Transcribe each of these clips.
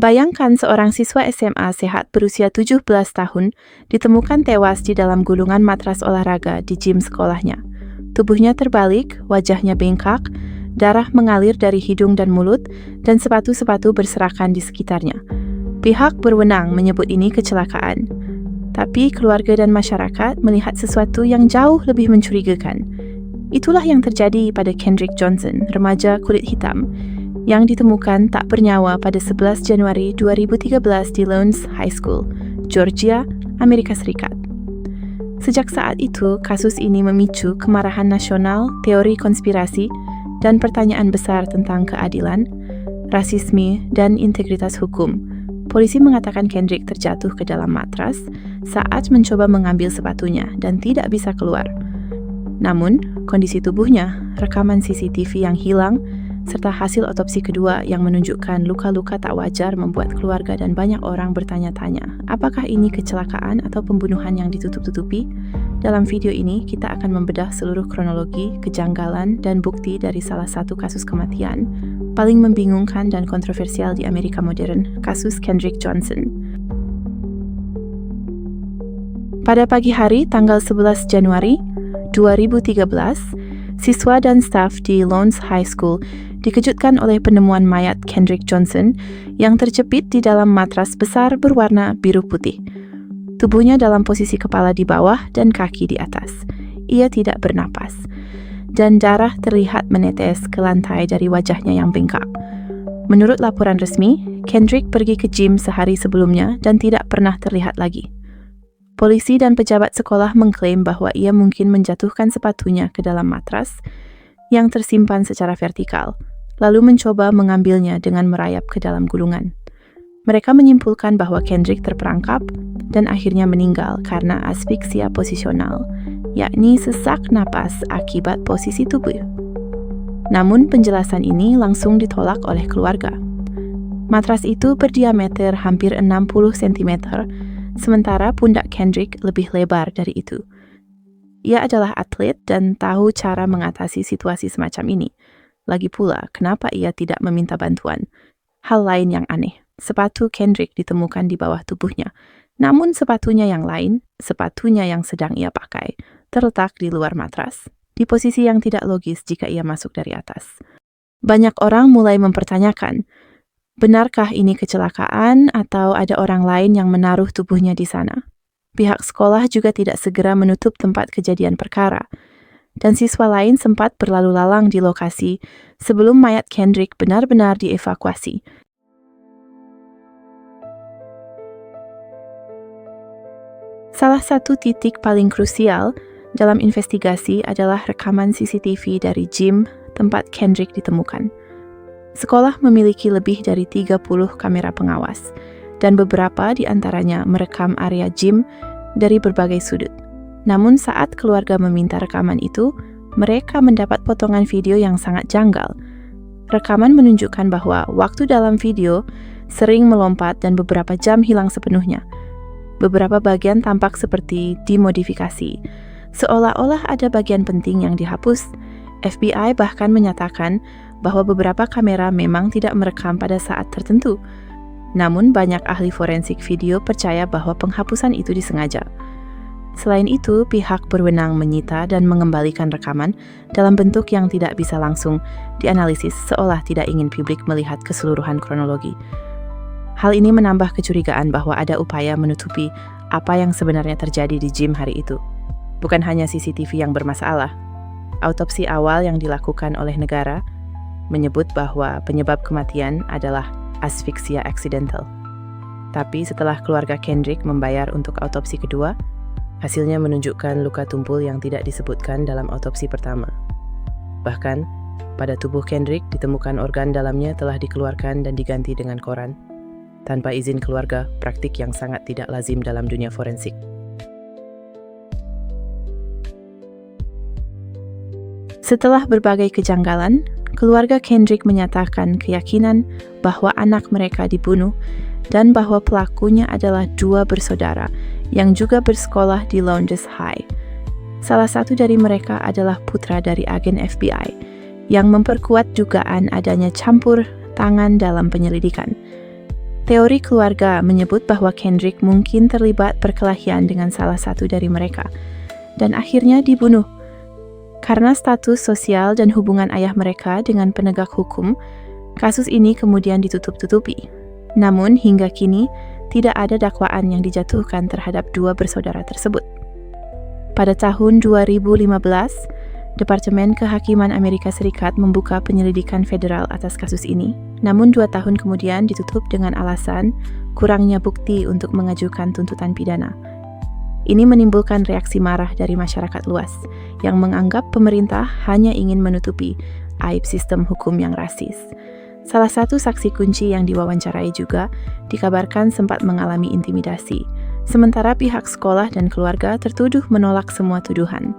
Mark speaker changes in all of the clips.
Speaker 1: Bayangkan seorang siswa SMA sehat berusia 17 tahun ditemukan tewas di dalam gulungan matras olahraga di gym sekolahnya. Tubuhnya terbalik, wajahnya bengkak, darah mengalir dari hidung dan mulut, dan sepatu-sepatu berserakan di sekitarnya. Pihak berwenang menyebut ini kecelakaan. Tapi keluarga dan masyarakat melihat sesuatu yang jauh lebih mencurigakan. Itulah yang terjadi pada Kendrick Johnson, remaja kulit hitam, yang ditemukan tak bernyawa pada 11 Januari 2013 di Lowndes High School, Georgia, Amerika Serikat. Sejak saat itu, kasus ini memicu kemarahan nasional, teori konspirasi, dan pertanyaan besar tentang keadilan, rasisme, dan integritas hukum. Polisi mengatakan Kendrick terjatuh ke dalam matras saat mencoba mengambil sepatunya dan tidak bisa keluar. Namun, kondisi tubuhnya, rekaman CCTV yang hilang, serta hasil otopsi kedua yang menunjukkan luka-luka tak wajar membuat keluarga dan banyak orang bertanya-tanya, apakah ini kecelakaan atau pembunuhan yang ditutup-tutupi? Dalam video ini, kita akan membedah seluruh kronologi, kejanggalan, dan bukti dari salah satu kasus kematian paling membingungkan dan kontroversial di Amerika modern, kasus Kendrick Johnson. Pada pagi hari, tanggal 11 Januari 2013, siswa dan staf di Lowndes High School dikejutkan oleh penemuan mayat Kendrick Johnson yang terjepit di dalam matras besar berwarna biru putih. Tubuhnya dalam posisi kepala di bawah dan kaki di atas. Ia tidak bernapas. Dan darah terlihat menetes ke lantai dari wajahnya yang bengkak. Menurut laporan resmi, Kendrick pergi ke gym sehari sebelumnya dan tidak pernah terlihat lagi. Polisi dan pejabat sekolah mengklaim bahwa ia mungkin menjatuhkan sepatunya ke dalam matras yang tersimpan secara vertikal, lalu mencoba mengambilnya dengan merayap ke dalam gulungan. Mereka menyimpulkan bahwa Kendrick terperangkap dan akhirnya meninggal karena asfiksia posisional, yakni sesak napas akibat posisi tubuh. Namun penjelasan ini langsung ditolak oleh keluarga. Matras itu berdiameter hampir 60 cm, sementara pundak Kendrick lebih lebar dari itu. Ia adalah atlet dan tahu cara mengatasi situasi semacam ini. Lagi pula, kenapa ia tidak meminta bantuan? Hal lain yang aneh, sepatu Kendrick ditemukan di bawah tubuhnya. Namun sepatunya yang lain, sepatunya yang sedang ia pakai, terletak di luar matras, di posisi yang tidak logis jika ia masuk dari atas. Banyak orang mulai mempertanyakan, benarkah ini kecelakaan atau ada orang lain yang menaruh tubuhnya di sana? Pihak sekolah juga tidak segera menutup tempat kejadian perkara, dan siswa lain sempat berlalu lalang di lokasi sebelum mayat Kendrick benar-benar dievakuasi. Salah satu titik paling krusial dalam investigasi adalah rekaman CCTV dari gym tempat Kendrick ditemukan. Sekolah memiliki lebih dari 30 kamera pengawas, dan beberapa di antaranya merekam area gym dari berbagai sudut. Namun saat keluarga meminta rekaman itu, mereka mendapat potongan video yang sangat janggal. Rekaman menunjukkan bahwa waktu dalam video sering melompat dan beberapa jam hilang sepenuhnya. Beberapa bagian tampak seperti dimodifikasi, seolah-olah ada bagian penting yang dihapus. FBI bahkan menyatakan bahwa beberapa kamera memang tidak merekam pada saat tertentu. Namun banyak ahli forensik video percaya bahwa penghapusan itu disengaja. Selain itu, pihak berwenang menyita dan mengembalikan rekaman dalam bentuk yang tidak bisa langsung dianalisis seolah tidak ingin publik melihat keseluruhan kronologi. Hal ini menambah kecurigaan bahwa ada upaya menutupi apa yang sebenarnya terjadi di gym hari itu. Bukan hanya CCTV yang bermasalah. Autopsi awal yang dilakukan oleh negara menyebut bahwa penyebab kematian adalah asfiksia accidental. Tapi setelah keluarga Kendrick membayar untuk autopsi kedua, hasilnya menunjukkan luka tumpul yang tidak disebutkan dalam autopsi pertama. Bahkan, pada tubuh Kendrick ditemukan organ dalamnya telah dikeluarkan dan diganti dengan koran, tanpa izin keluarga, praktik yang sangat tidak lazim dalam dunia forensik. Setelah berbagai kejanggalan, keluarga Kendrick menyatakan keyakinan bahwa anak mereka dibunuh dan bahwa pelakunya adalah dua bersaudara yang juga bersekolah di Lowndes High. Salah satu dari mereka adalah putra dari agen FBI yang memperkuat dugaan adanya campur tangan dalam penyelidikan. Teori keluarga menyebut bahwa Kendrick mungkin terlibat perkelahian dengan salah satu dari mereka, dan akhirnya dibunuh. Karena status sosial dan hubungan ayah mereka dengan penegak hukum, kasus ini kemudian ditutup-tutupi. Namun hingga kini, tidak ada dakwaan yang dijatuhkan terhadap dua bersaudara tersebut. Pada tahun 2015, Departemen Kehakiman Amerika Serikat membuka penyelidikan federal atas kasus ini. Namun 2 tahun kemudian ditutup dengan alasan kurangnya bukti untuk mengajukan tuntutan pidana. Ini menimbulkan reaksi marah dari masyarakat luas yang menganggap pemerintah hanya ingin menutupi aib sistem hukum yang rasis. Salah satu saksi kunci yang diwawancarai juga dikabarkan sempat mengalami intimidasi, sementara pihak sekolah dan keluarga tertuduh menolak semua tuduhan.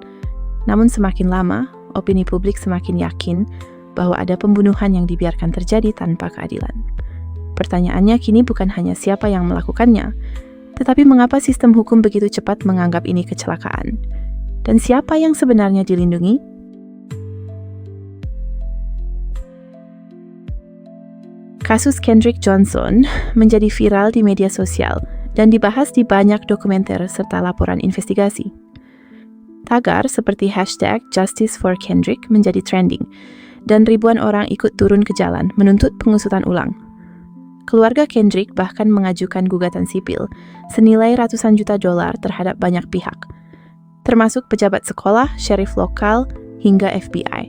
Speaker 1: Namun semakin lama, opini publik semakin yakin bahwa ada pembunuhan yang dibiarkan terjadi tanpa keadilan. Pertanyaannya kini bukan hanya siapa yang melakukannya, tetapi mengapa sistem hukum begitu cepat menganggap ini kecelakaan? Dan siapa yang sebenarnya dilindungi? Kasus Kendrick Johnson menjadi viral di media sosial dan dibahas di banyak dokumenter serta laporan investigasi. Tagar seperti #JusticeForKendrick menjadi trending, dan ribuan orang ikut turun ke jalan menuntut pengusutan ulang. Keluarga Kendrick bahkan mengajukan gugatan sipil senilai ratusan juta dolar terhadap banyak pihak, termasuk pejabat sekolah, sheriff lokal, hingga FBI.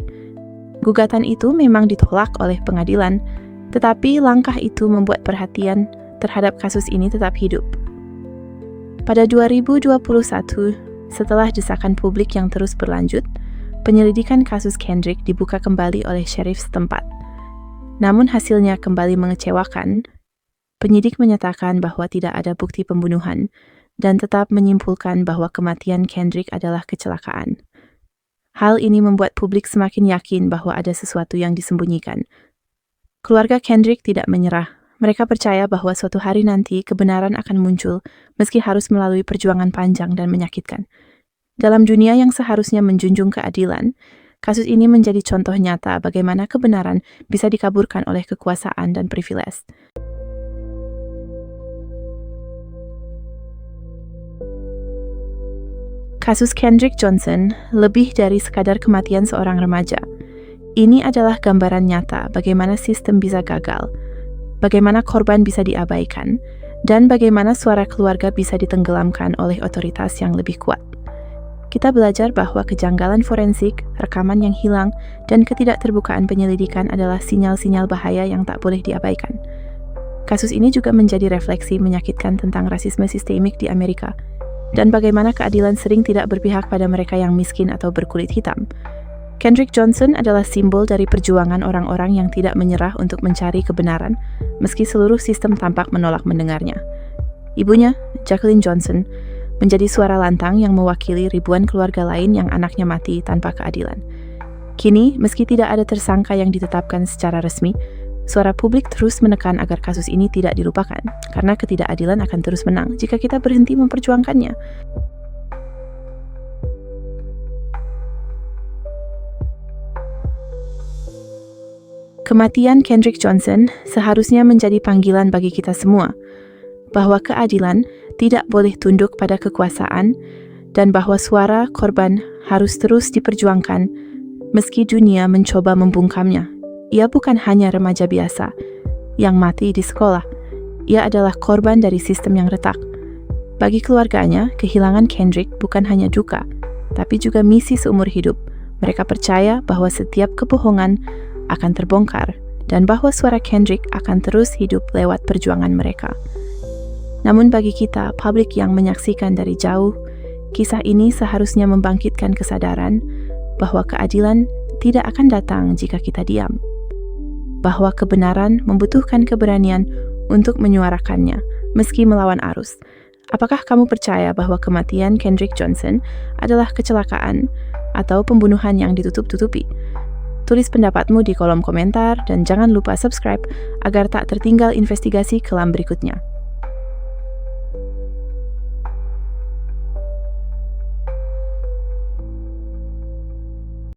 Speaker 1: Gugatan itu memang ditolak oleh pengadilan, tetapi langkah itu membuat perhatian terhadap kasus ini tetap hidup. Pada 2021, setelah desakan publik yang terus berlanjut, penyelidikan kasus Kendrick dibuka kembali oleh sheriff setempat. Namun hasilnya kembali mengecewakan. Penyidik menyatakan bahwa tidak ada bukti pembunuhan dan tetap menyimpulkan bahwa kematian Kendrick adalah kecelakaan. Hal ini membuat publik semakin yakin bahwa ada sesuatu yang disembunyikan. Keluarga Kendrick tidak menyerah. Mereka percaya bahwa suatu hari nanti kebenaran akan muncul meski harus melalui perjuangan panjang dan menyakitkan. Dalam dunia yang seharusnya menjunjung keadilan, kasus ini menjadi contoh nyata bagaimana kebenaran bisa dikaburkan oleh kekuasaan dan privilege. Kasus Kendrick Johnson lebih dari sekadar kematian seorang remaja. Ini adalah gambaran nyata bagaimana sistem bisa gagal, bagaimana korban bisa diabaikan, dan bagaimana suara keluarga bisa ditenggelamkan oleh otoritas yang lebih kuat. Kita belajar bahwa kejanggalan forensik, rekaman yang hilang, dan ketidakterbukaan penyelidikan adalah sinyal-sinyal bahaya yang tak boleh diabaikan. Kasus ini juga menjadi refleksi menyakitkan tentang rasisme sistemik di Amerika, dan bagaimana keadilan sering tidak berpihak pada mereka yang miskin atau berkulit hitam. Kendrick Johnson adalah simbol dari perjuangan orang-orang yang tidak menyerah untuk mencari kebenaran, meski seluruh sistem tampak menolak mendengarnya. Ibunya, Jacqueline Johnson, menjadi suara lantang yang mewakili ribuan keluarga lain yang anaknya mati tanpa keadilan. Kini, meski tidak ada tersangka yang ditetapkan secara resmi, suara publik terus menekan agar kasus ini tidak dilupakan, karena ketidakadilan akan terus menang jika kita berhenti memperjuangkannya. Kematian Kendrick Johnson seharusnya menjadi panggilan bagi kita semua, bahwa keadilan tidak boleh tunduk pada kekuasaan dan bahwa suara korban harus terus diperjuangkan meski dunia mencoba membungkamnya. Ia bukan hanya remaja biasa yang mati di sekolah, ia adalah korban dari sistem yang retak. Bagi keluarganya, kehilangan Kendrick bukan hanya duka, tapi juga misi seumur hidup. Mereka percaya bahwa setiap kebohongan akan terbongkar dan bahwa suara Kendrick akan terus hidup lewat perjuangan mereka. Namun bagi kita, publik yang menyaksikan dari jauh, kisah ini seharusnya membangkitkan kesadaran bahwa keadilan tidak akan datang jika kita diam. Bahwa kebenaran membutuhkan keberanian untuk menyuarakannya, meski melawan arus. Apakah kamu percaya bahwa kematian Kendrick Johnson adalah kecelakaan atau pembunuhan yang ditutup-tutupi? Tulis pendapatmu di kolom komentar dan jangan lupa subscribe agar tak tertinggal investigasi kelam berikutnya.